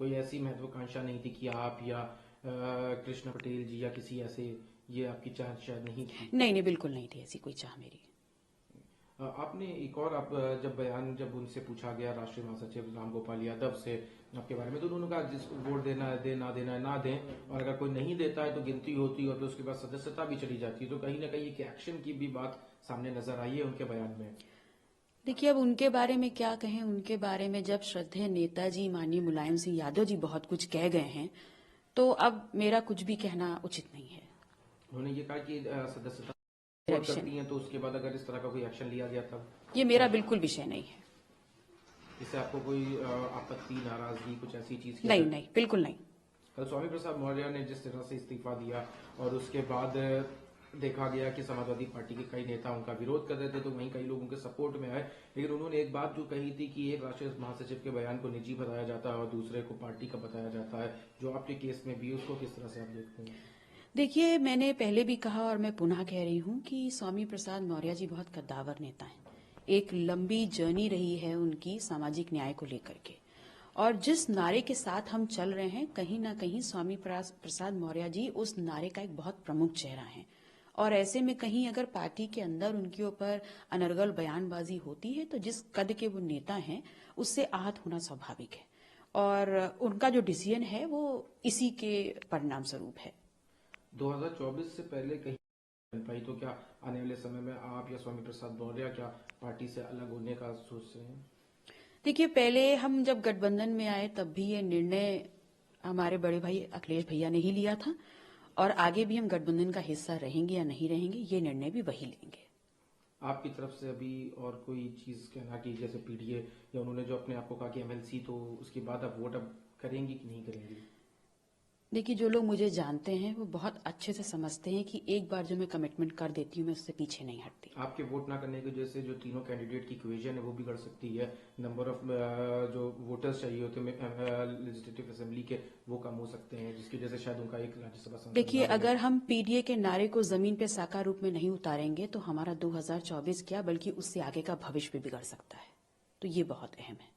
कोई ऐसी महत्वाकांक्षा नहीं थी कि आप या कृष्ण पटेल जी या किसी ऐसे, ये आपकी चाह शायद नहीं थी? नहीं नहीं, बिल्कुल नहीं थी ऐसी कोई चाह मेरी। आपने एक और, आप जब उनसे पूछा गया राष्ट्रीय महासचिव राम गोपाल यादव से आपके बारे में, तो उन्होंने कहा जिसको वोट देना है दे, ना देना है ना दें, और अगर कोई नहीं देता है तो गिनती होती है और फिर उसके बाद सदस्यता भी चली जाती है। तो कहीं ना कहीं एक एक्शन की भी बात सामने नजर आई है उनके बयान में। देखिए, अब उनके बारे में क्या कहें। उनके बारे में जब श्रद्धेय नेताजी माननीय मुलायम सिंह यादव जी बहुत कुछ कह गए हैं, तो अब मेरा कुछ भी कहना उचित नहीं है। उन्होंने ये कहा कि सदस्यता मेरा वोट विषय करती हैं तो उसके बाद अगर इस तरह का कोई एक्शन लिया गया तब ये मेरा बिल्कुल विषय नहीं है। इससे आपको कोई आपत्ति, नाराजगी, कुछ ऐसी चीज की? नहीं नहीं, बिल्कुल नहीं। कल स्वामी प्रसाद मौर्य ने जिस तरह से इस्तीफा दिया और उसके बाद देखा गया कि समाजवादी पार्टी के कई नेता उनका विरोध कर रहे थे, तो वहीं कई लोग उनके सपोर्ट में आए। लेकिन उन्होंने एक बात जो कही थी कि एक राष्ट्रीय महासचिव के बयान को निजी बताया जाता है और दूसरे को पार्टी का बताया जाता है, जो आपके केस में भी, उसको किस तरह से आप देखते हैं? देखिए, मैंने पहले भी कहा और मैं पुनः कह रही हूं कि स्वामी प्रसाद मौर्य जी बहुत कद्दावर नेता हैं। एक लंबी जर्नी रही है उनकी सामाजिक न्याय को लेकर के, और जिस नारे के साथ हम चल रहे हैं, कहीं ना कहीं स्वामी प्रसाद मौर्य जी उस नारे का एक बहुत प्रमुख चेहरा है। और ऐसे में कहीं अगर पार्टी के अंदर उनके ऊपर अनर्गल बयानबाजी होती है, तो जिस कद के वो नेता हैं उससे आहत होना स्वाभाविक है, और उनका जो डिसीजन है वो इसी के परिणाम स्वरूप है। 2024 से पहले कहीं बन पाई, तो क्या आने वाले समय में आप या स्वामी प्रसाद मौर्य क्या पार्टी से अलग होने का सोच रहे हैं? देखिए, पहले हम जब गठबंधन में आए तब भी ये निर्णय हमारे बड़े भाई अखिलेश भैया ने ही लिया था, और आगे भी हम गठबंधन का हिस्सा रहेंगे या नहीं रहेंगे, ये निर्णय भी वही लेंगे। आपकी तरफ से अभी और कोई चीज कहना कि जैसे पीडीए या उन्होंने जो अपने आप को कहा कि एमएलसी, तो उसके बाद आप वोट अब करेंगी कि नहीं करेंगी? देखिए, जो लोग मुझे जानते हैं वो बहुत अच्छे से समझते हैं कि एक बार जो मैं कमिटमेंट कर देती हूँ मैं उससे पीछे नहीं हटती। आपके वोट ना करने की वजह से जो तीनों कैंडिडेट की इक्वेशन है वो बिगड़ सकती है, नंबर ऑफ जो वोटर्स चाहिए होते हैं लेजिस्लेटिव असेंबली के, वो कम हो सकते हैं, जिसकी वजह से शायद उनका एक राज्यसभा सांसद देखिए, ना बने। अगर हम पीडीए के नारे को जमीन पे साकार रूप में नहीं उतारेंगे तो हमारा 2024 क्या बल्कि उससे आगे का भविष्य भी बिगड़ सकता है। तो ये बहुत अहम है।